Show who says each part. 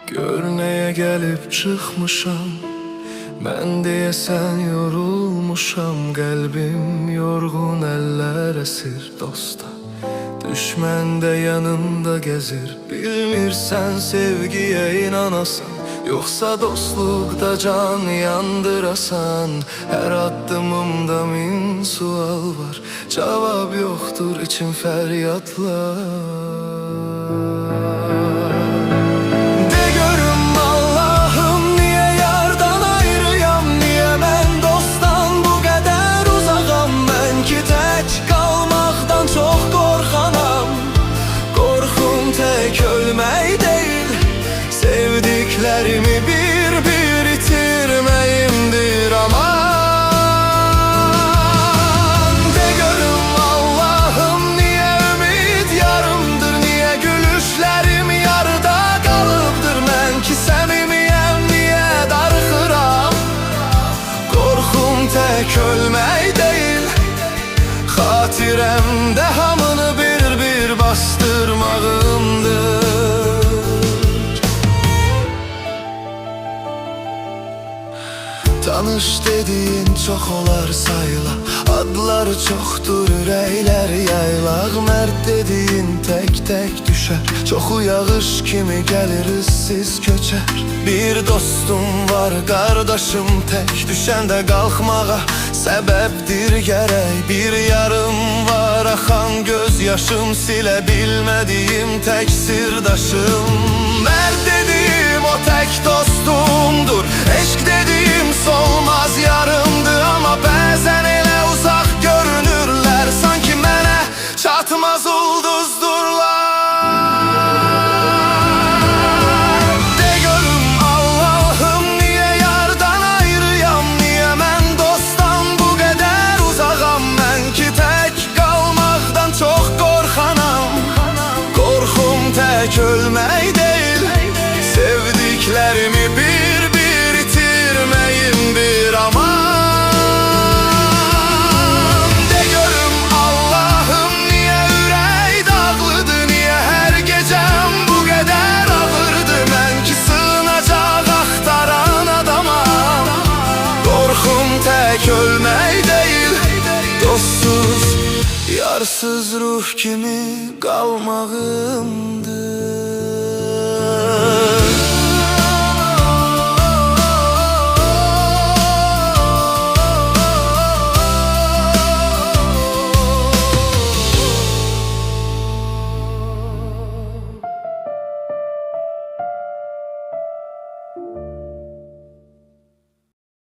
Speaker 1: Görneye gelip çıkmışam, ben deyəsən yorulmuşam. Qəlbim yorğun, əllər əsir dosta, düşmən də yanında gəzir. Bilmirsən sevgiyə inanasan, yoxsa dostluqda can yandırasan. Hər addımımda min sual var, cavab yoxdur için fəryadlar. Ölmək deyil, sevdiklərimi bir itirməyimdir aman. De görüm Allah'ım, niye ümid yarımdır, niye gülüşlərim yarıda qalıbdır. Mən ki səmimiyəm, niye darxıram? Qorxum tək ölmək deyil, xatirəmdə hamını bir bastırmağımdır. Tanış dediğin çok olar sayla, adları çoktur ürəklər yaylaq. Mərd dediğin tek düşər, çoxu yağış kimi gəlir ıssız köçər. Bir dostum var qardaşım tək, düşəndə qalxmağa səbəbdir gərək. Bir yarım var axan göz yaşım, silə bilmədiyim tək sirdaşım. Mərd dediyim o tək dostumdur, eşq dediyim solmaz yarımdır. Ama bəzən elə uzaq görünürlər, sanki mənə çatmaz ulduzdurlar. De görüm Allah'ım, niye yardan ayrıyam, niye mən dostdan bu qədər uzağam. Mən ki tək qalmaqdan çox qorxanam, qorxum tək ölmək deyil, sevdiklərimi bir itirməyimdir aman. De görüm Allah'ım, niye ürək dağlıdır, niye hər gecəm bu qədər ağırdır. Mən ki sığınacaq axtaran adamam, qorxum tək ölmək deyil, dostsuz, yarsız ruh kimi qalmağımdır.